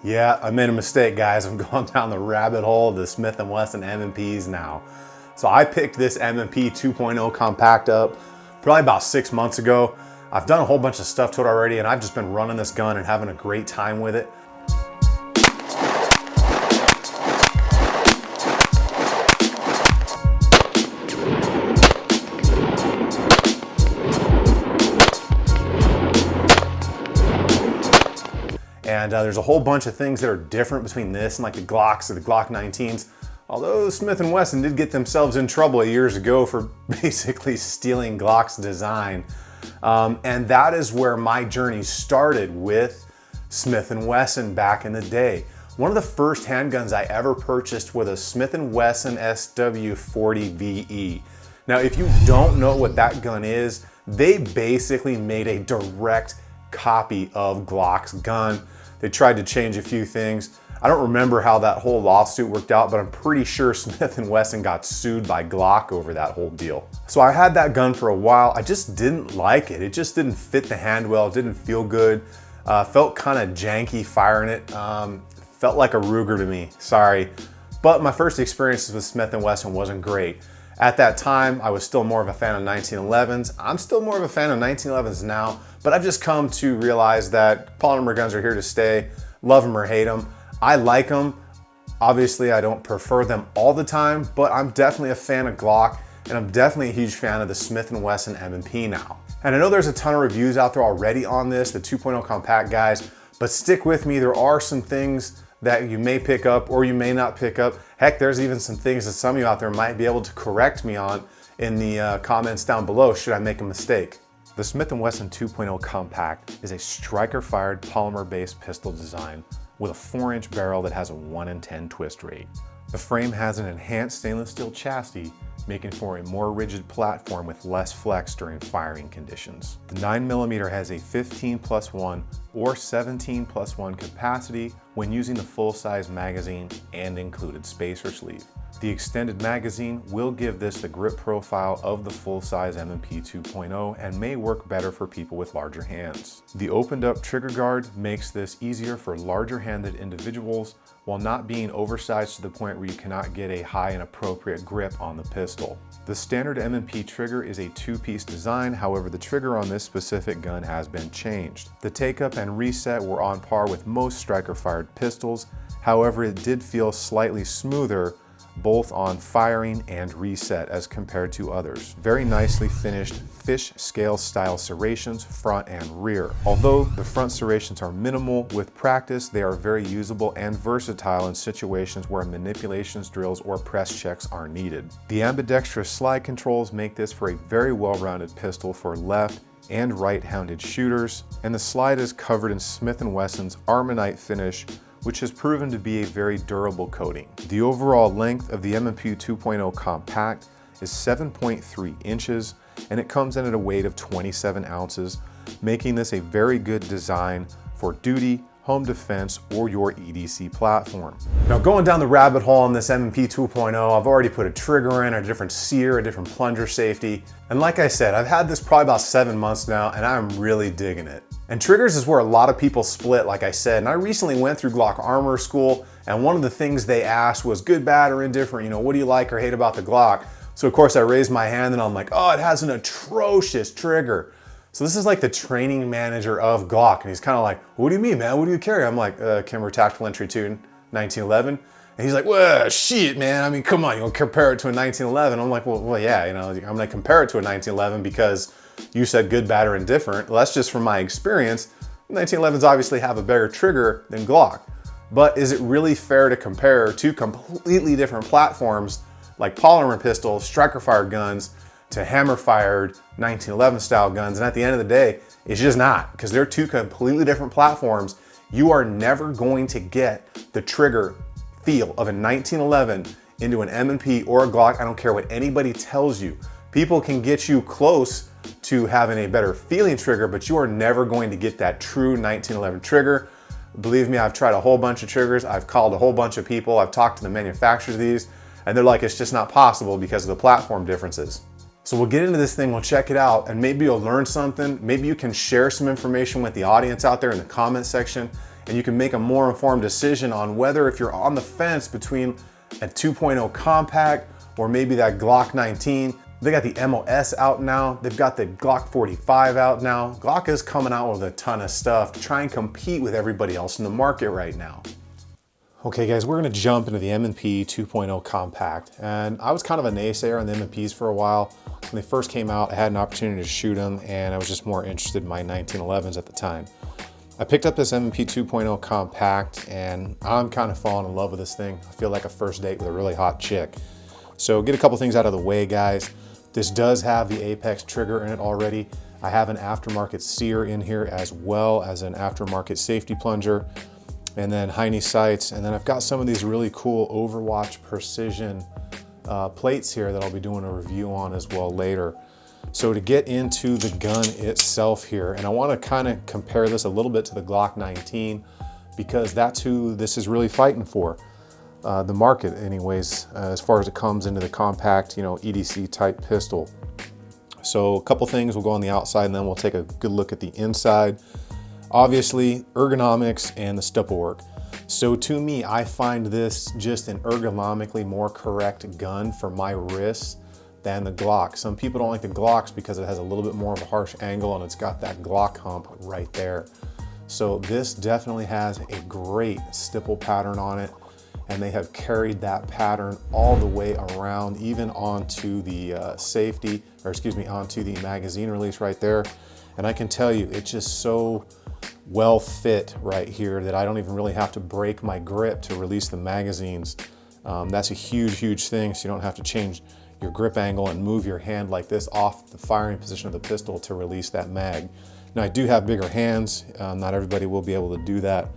Yeah, I made a mistake, guys. I'm going down the rabbit hole of the Smith & Wesson M&Ps now. So I picked this M&P 2.0 compact up probably about 6 months ago. I've done a whole bunch of stuff to it already, and I've just been running this gun and having a great time with it. And there's a whole bunch of things that are different between this and like the Glocks or the Glock 19s. Although Smith & Wesson did get themselves in trouble years ago for basically stealing Glock's design. And that is where my journey started with Smith & Wesson back in the day. One of the first handguns I ever purchased was a Smith & Wesson SW40VE. Now, if you don't know what that gun is, they basically made a direct copy of Glock's gun. They tried to change a few things. I don't remember how that whole lawsuit worked out, but I'm pretty sure Smith & Wesson got sued by Glock over that whole deal. So I had that gun for a while. I just didn't like it. It just didn't fit the hand well. It didn't feel good. Felt kind of janky firing it. Felt like a Ruger to me, sorry. But my first experiences with Smith & Wesson wasn't great. At that time, I was still more of a fan of 1911s. I'm still more of a fan of 1911s now, but I've just come to realize that polymer guns are here to stay. Love them or hate them. I like them. Obviously, I don't prefer them all the time, but I'm definitely a fan of Glock, and I'm definitely a huge fan of the Smith & Wesson M&P now. And I know there's a ton of reviews out there already on this, the 2.0 compact guys, but stick with me. There are some things that you may pick up or you may not pick up. Heck, there's even some things that some of you out there might be able to correct me on in the comments down below should I make a mistake. The Smith & Wesson 2.0 compact is a striker-fired polymer-based pistol design with a 4-inch barrel that has a 1 in 10 twist rate. The frame has an enhanced stainless steel chassis, making for a more rigid platform with less flex during firing conditions. The 9mm has a 15+1 or 17+1 capacity when using the full-size magazine and included spacer sleeve. The extended magazine will give this the grip profile of the full-size M&P 2.0 and may work better for people with larger hands. The opened up trigger guard makes this easier for larger handed individuals while not being oversized to the point where you cannot get a high and appropriate grip on the pistol. The standard M&P trigger is a 2-piece design, however the trigger on this specific gun has been changed. The take-up and reset were on par with most striker-fired pistols, however it did feel slightly smoother both on firing and reset as compared to others. Very nicely finished fish scale style serrations front and rear. Although the front serrations are minimal, with practice they are very usable and versatile in situations where manipulations, drills, or press checks are needed. The ambidextrous slide controls make this for a very well-rounded pistol for left and right-handed shooters, and the slide is covered in Smith & Wesson's Armonite finish, which has proven to be a very durable coating. The overall length of the M&P 2.0 compact is 7.3 inches, and it comes in at a weight of 27 ounces, making this a very good design for duty, home defense, or your EDC platform. Now, going down the rabbit hole on this M&P 2.0, I've already put a trigger in, a different sear, a different plunger safety. And like I said, I've had this probably about 7 months now, and I'm really digging it. And triggers is where a lot of people split, like I said. And I recently went through Glock Armor School, and one of the things they asked was good, bad, or indifferent. You know, what do you like or hate about the Glock? So of course I raised my hand and I'm like, oh, it has an atrocious trigger. So this is like the training manager of Glock, and he's kind of like, what do you mean, man? What do you carry? I'm like, Kimber Tactical Entry 2 1911. And he's like, well, shit, man. I mean, come on, you'll compare it to a 1911. I'm like, well, yeah, you know, I'm gonna compare it to a 1911 because you said good, bad, or indifferent. Well, that's just from my experience. 1911s obviously have a better trigger than Glock. But is it really fair to compare two completely different platforms like polymer pistols, striker-fired guns, to hammer-fired 1911 style guns? And at the end of the day, it's just not, because they're two completely different platforms. You are never going to get the trigger feel of a 1911 into an M&P or a Glock. I don't care what anybody tells you. People can get you close to having a better feeling trigger, but you are never going to get that true 1911 trigger. Believe me, I've tried a whole bunch of triggers. I've called a whole bunch of people. I've talked to the manufacturers of these, and they're like, it's just not possible because of the platform differences. So we'll get into this thing, we'll check it out, and maybe you'll learn something. Maybe you can share some information with the audience out there in the comment section. and you can make a more informed decision on whether, if you're on the fence between a 2.0 compact or maybe that Glock 19. They got the MOS out now. They've got the Glock 45 out now. Glock is coming out with a ton of stuff to try and compete with everybody else in the market right now. Okay guys, we're gonna jump into the M&P 2.0 compact. And I was kind of a naysayer on the M&Ps for a while. When they first came out, I had an opportunity to shoot them, and I was just more interested in my 1911s at the time. I picked up this M&P 2.0 compact, and I'm kind of falling in love with this thing. I feel like a first date with a really hot chick. So get a couple things out of the way, guys. This does have the Apex trigger in it already. I have an aftermarket sear in here, as well as an aftermarket safety plunger, and then Heine sights. And then I've got some of these really cool Overwatch precision plates here that I'll be doing a review on as well later. So to get into the gun itself here, and I want to kind of compare this a little bit to the Glock 19, because that's who this is really fighting for. The market anyways, as far as it comes into the compact, you know, EDC type pistol. So a couple things, we'll go on the outside and then we'll take a good look at the inside. Obviously, ergonomics and the stipple work. So to me, I find this just an ergonomically more correct gun for my wrists than the Glock. Some people don't like the Glocks because it has a little bit more of a harsh angle and it's got that Glock hump right there. So this definitely has a great stipple pattern on it, and they have carried that pattern all the way around, even onto the onto the magazine release right there. And I can tell you, it's just so well fit right here that I don't even really have to break my grip to release the magazines. That's a huge thing, so you don't have to change your grip angle and move your hand like this off the firing position of the pistol to release that mag. Now I do have bigger hands, not everybody will be able to do that,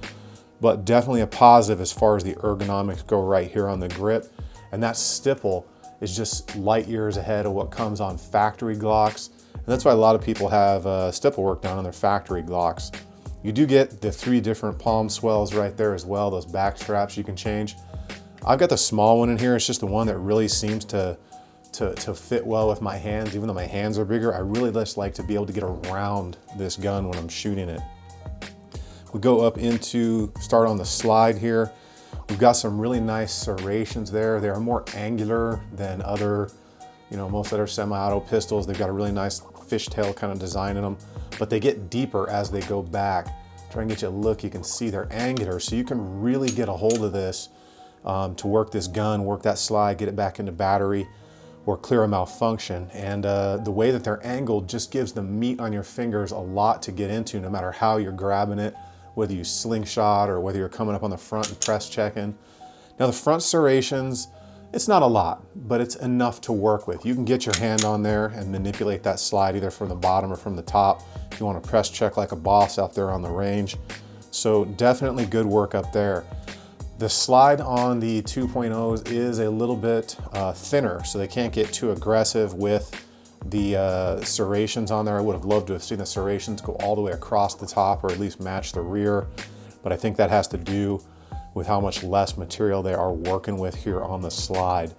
but definitely a positive as far as the ergonomics go right here on the grip. And that stipple is just light years ahead of what comes on factory Glocks. And that's why a lot of people have stipple work done on their factory Glocks. You do get the 3 different palm swells right there as well, those back straps you can change. I've got the small one in here. It's just the one that really seems to fit well with my hands. Even though my hands are bigger, I really just like to be able to get around this gun when I'm shooting it. We go up into, start on the slide here. We've got some really nice serrations there. They are more angular than other, you know, most other semi-auto pistols. They've got a really nice fishtail kind of design in them, but they get deeper as they go back. Try and get you a look, you can see they're angular, so you can really get a hold of this to work this gun, work that slide, get it back into battery, or clear a malfunction. And the way that they're angled just gives the meat on your fingers a lot to get into, no matter how you're grabbing it, whether you slingshot or whether you're coming up on the front and press checking. Now the front serrations, it's not a lot, but it's enough to work with. You can get your hand on there and manipulate that slide either from the bottom or from the top if you want to press check like a boss out there on the range. So definitely good work up there. The slide on the 2.0s is a little bit thinner, so they can't get too aggressive with the serrations on there. I would have loved to have seen the serrations go all the way across the top, or at least match the rear, but I think that has to do with how much less material they are working with here on the slide.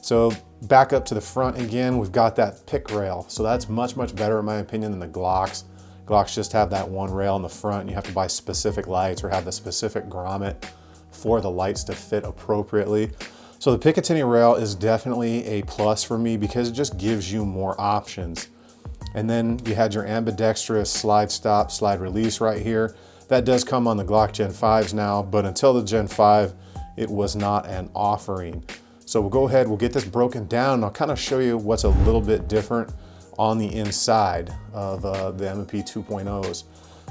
So back up to the front again, we've got that pick rail. So that's much better in my opinion than the Glocks. Glocks just have that one rail in the front, and you have to buy specific lights or have the specific grommet for the lights to fit appropriately. So the Picatinny rail is definitely a plus for me because it just gives you more options. And then you had your ambidextrous slide stop, slide release right here. That does come on the Glock Gen 5s now, but until the Gen 5, it was not an offering. So we'll go ahead, we'll get this broken down, and I'll kind of show you what's a little bit different on the inside of the M&P 2.0s.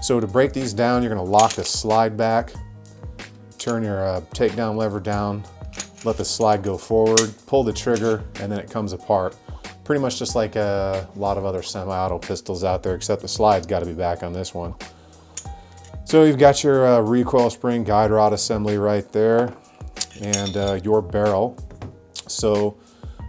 So to break these down, you're gonna lock the slide back, turn your takedown lever down, let the slide go forward, pull the trigger, and then it comes apart. Pretty much just like a lot of other semi-auto pistols out there, except the slide's got to be back on this one. So you've got your recoil spring guide rod assembly right there, and your barrel. So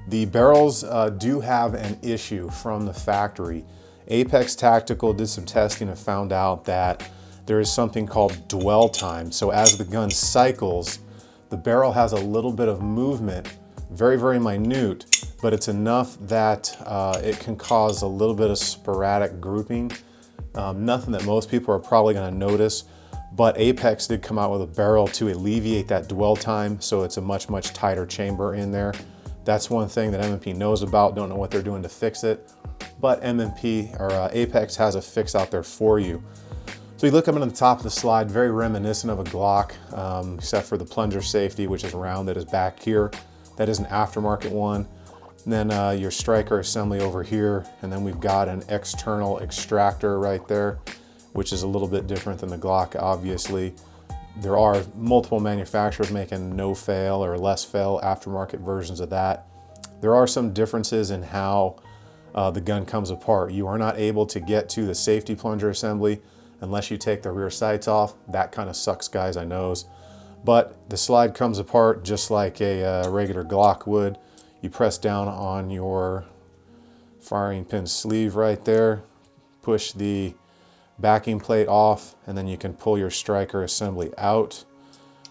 the barrels do have an issue from the factory. Apex Tactical did some testing and found out that there is something called dwell time. So as the gun cycles, the barrel has a little bit of movement, very minute, but it's enough that it can cause a little bit of sporadic grouping. Nothing that most people are probably gonna notice, but Apex did come out with a barrel to alleviate that dwell time, so it's a much, much tighter chamber in there. That's one thing that M&P knows about. Don't know what they're doing to fix it, but M&P or Apex has a fix out there for you. So you look up into the top of the slide, very reminiscent of a Glock, except for the plunger safety, which is round, that is back here. That is an aftermarket one. And then your striker assembly over here, and then we've got an external extractor right there, which is a little bit different than the Glock, obviously. There are multiple manufacturers making no fail or less fail aftermarket versions of that. There are some differences in how the gun comes apart. You are not able to get to the safety plunger assembly unless you take the rear sights off. That kind of sucks, guys, I knows. But the slide comes apart just like a regular Glock would. You press down on your firing pin sleeve right there, push the backing plate off, and then you can pull your striker assembly out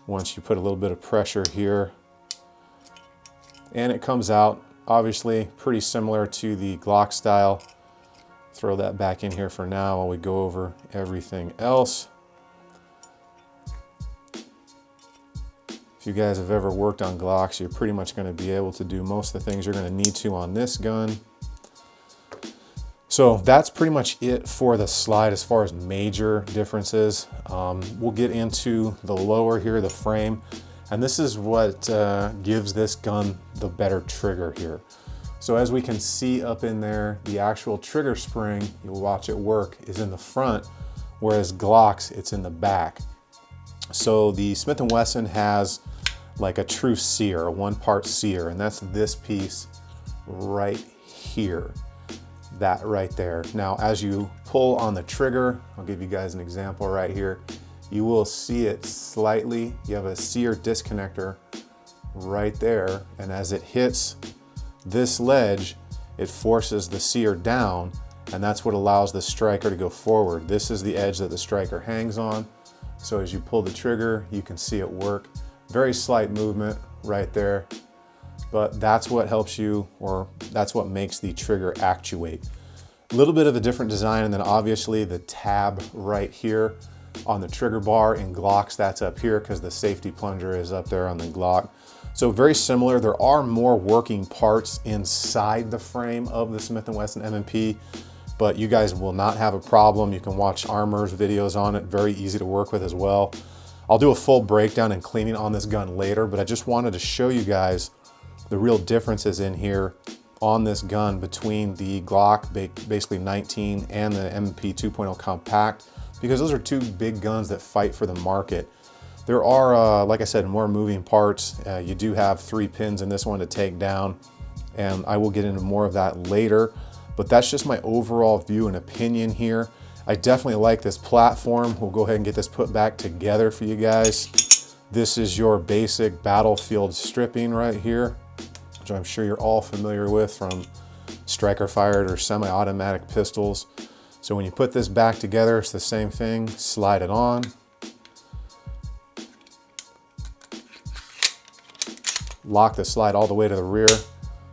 once you put a little bit of pressure here. And it comes out, obviously pretty similar to the Glock style. Throw that back in here for now while we go over everything else. If you guys have ever worked on Glocks, you're pretty much going to be able to do most of the things you're going to need to on this gun. So that's pretty much it for the slide as far as major differences. We'll get into the lower here, the frame, and this is what gives this gun the better trigger here. So as we can see up in there, the actual trigger spring, you'll watch it work, is in the front, whereas Glock's, it's in the back. So the Smith & Wesson has like a true sear, a one-part sear, and that's this piece right here. That right there. Now, as you pull on the trigger, I'll give you guys an example right here. You will see it slightly. You have a sear disconnector right there, and as it hits this ledge, it forces the sear down, and that's what allows the striker to go forward. This is the edge that the striker hangs on. So as you pull the trigger, you can see it work. Very slight movement right there, but that's what helps you, or that's what makes the trigger actuate. A little bit of a different design, and then obviously the tab right here on the trigger bar. In Glocks, that's up here because the safety plunger is up there on the Glock. So very similar. There are more working parts inside the frame of the Smith & Wesson M&P, but you guys will not have a problem. You can watch Armor's videos on it. Very easy to work with as well. I'll do a full breakdown and cleaning on this gun later, but I just wanted to show you guys the real differences in here on this gun between the Glock basically 19 and the M&P 2.0 Compact, because those are two big guns that fight for the market. There are, like I said, more moving parts. You do have 3 pins in this one to take down, and I will get into more of that later, but that's just my overall view and opinion here. I definitely like this platform. We'll go ahead and get this put back together for you guys. This is your basic battlefield stripping right here, which I'm sure you're all familiar with from striker fired or semi-automatic pistols. So when you put this back together, it's the same thing. Slide it on. Lock the slide all the way to the rear.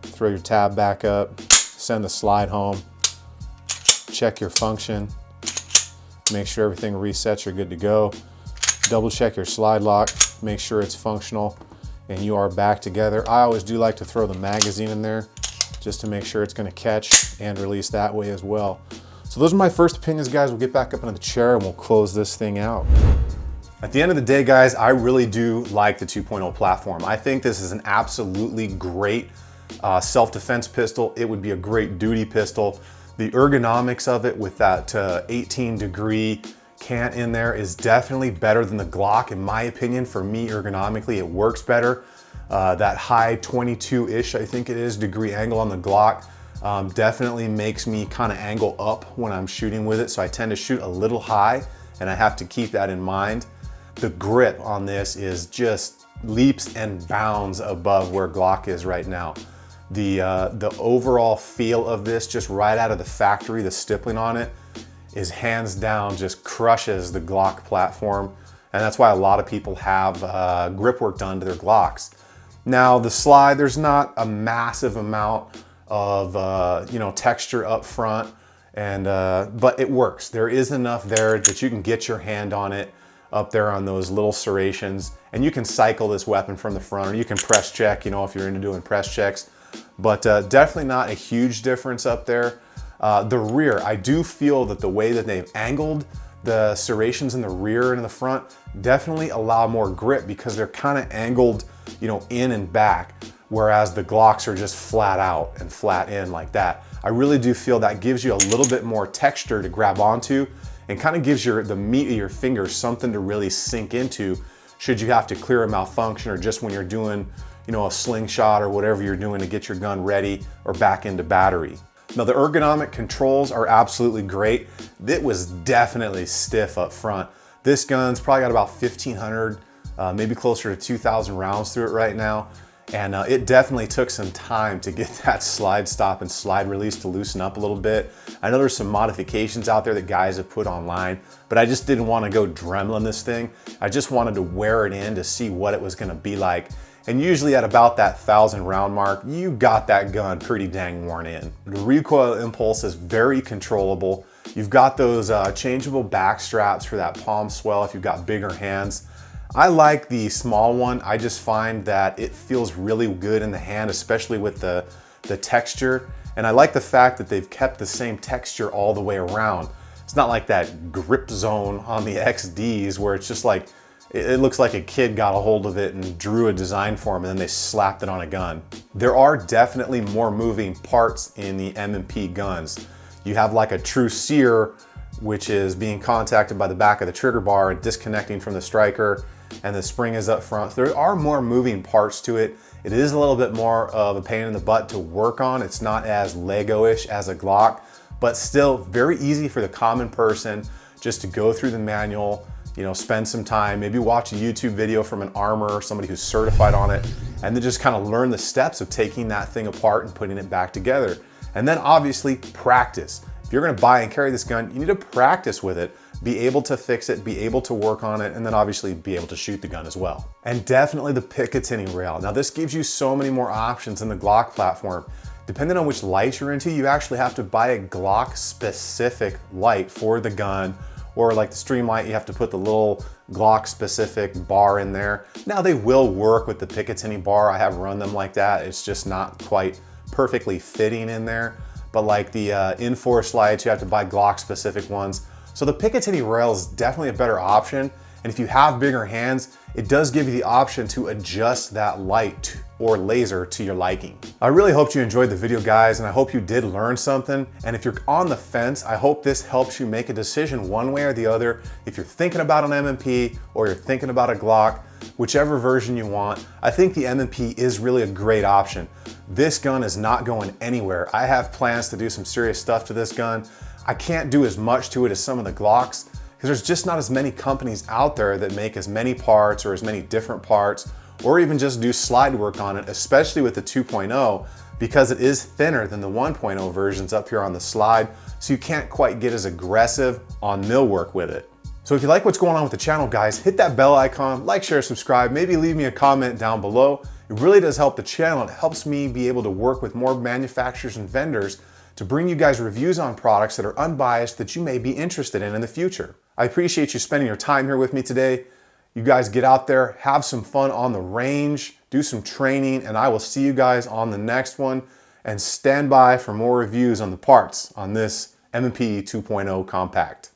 Throw your tab back up. Send the slide home. Check your function. Make sure everything resets, you're good to go. Double check your slide lock. Make sure it's functional, and you are back together. I always do like to throw the magazine in there just to make sure it's going to catch and release that way as well. So those are my first opinions, guys. We'll get back up into the chair and we'll close this thing out. At the end of the day, guys, I really do like the 2.0 platform. I think this is an absolutely great self-defense pistol. It would be a great duty pistol. The ergonomics of it with that 18-degree cant in there is definitely better than the Glock, in my opinion. For me, ergonomically, it works better. That high 22-ish, I think it is, degree angle on the Glock definitely makes me kind of angle up when I'm shooting with it. So I tend to shoot a little high, and I have to keep that in mind. The grip on this is just leaps and bounds above where Glock is right now. The overall feel of this, just right out of the factory, the stippling on it is hands down just crushes the Glock platform. And that's why a lot of people have grip work done to their Glocks. Now the slide, there's not a massive amount of you know, texture up front, and but it works. There is enough there that you can get your hand on it. up there on those little serrations. And you can cycle this weapon from the front, or you can press check, you know, if you're into doing press checks. But definitely not a huge difference up there. The rear, I do feel that the way that they've angled the serrations in the rear and in the front definitely allow more grip because they're kind of angled, you know, in and back, whereas the Glocks are just flat out and flat in like that. I really do feel that gives you a little bit more texture to grab onto and kind of gives the meat of your fingers something to really sink into should you have to clear a malfunction, or just when you're doing, you know, a slingshot or whatever you're doing to get your gun ready or back into battery. Now, the ergonomic controls are absolutely great. It was definitely stiff up front. This gun's probably got about 1,500, maybe closer to 2,000 rounds through it right now. And it definitely took some time to get that slide stop and slide release to loosen up a little bit. I know there's some modifications out there that guys have put online, but I just didn't want to go Dremel this thing. I just wanted to wear it in to see what it was going to be like. And usually at about that 1,000 round mark, you got that gun pretty dang worn in. The recoil impulse is very controllable. You've got those changeable back straps for that palm swell if you've got bigger hands. I like the small one. I just find that it feels really good in the hand, especially with the texture. And I like the fact that they've kept the same texture all the way around. It's not like that grip zone on the XDs where it's just like, it looks like a kid got a hold of it and drew a design for them and then they slapped it on a gun. There are definitely more moving parts in the M&P guns. You have like a true sear, which is being contacted by the back of the trigger bar and disconnecting from the striker, and the spring is up front. There are more moving parts to it. It is a little bit more of a pain in the butt to work on. It's not as Lego-ish as a Glock, but still very easy for the common person just to go through the manual, you know, spend some time, maybe watch a YouTube video from an armor or somebody who's certified on it, and then just kind of learn the steps of taking that thing apart and putting it back together. And then obviously practice. If you're gonna buy and carry this gun, you need to practice with it, be able to fix it, be able to work on it, and then obviously be able to shoot the gun as well. And definitely the Picatinny rail. Now this gives you so many more options in the Glock platform. Depending on which light you're into, you actually have to buy a Glock specific light for the gun, or like the Streamlight, you have to put the little Glock specific bar in there. Now they will work with the Picatinny bar. I have run them like that. It's just not quite perfectly fitting in there. But like the Enforce lights, you have to buy Glock specific ones. So the Picatinny rail is definitely a better option. And if you have bigger hands, it does give you the option to adjust that light or laser to your liking. I really hope you enjoyed the video, guys, and I hope you did learn something. And if you're on the fence, I hope this helps you make a decision one way or the other. If you're thinking about an M&P or you're thinking about a Glock, whichever version you want, I think the M&P is really a great option. This gun is not going anywhere. I have plans to do some serious stuff to this gun. I can't do as much to it as some of the Glocks because there's just not as many companies out there that make as many parts or as many different parts, or even just do slide work on it, especially with the 2.0, because it is thinner than the 1.0 versions up here on the slide, so you can't quite get as aggressive on mill work with it. So if you like what's going on with the channel, guys, hit that bell icon, like, share, subscribe, maybe leave me a comment down below. It really does help the channel. It helps me be able to work with more manufacturers and vendors to bring you guys reviews on products that are unbiased that you may be interested in the future. I appreciate you spending your time here with me today. You guys get out there, have some fun on the range, do some training, and I will see you guys on the next one. And stand by for more reviews on the parts on this M&P 2.0 Compact.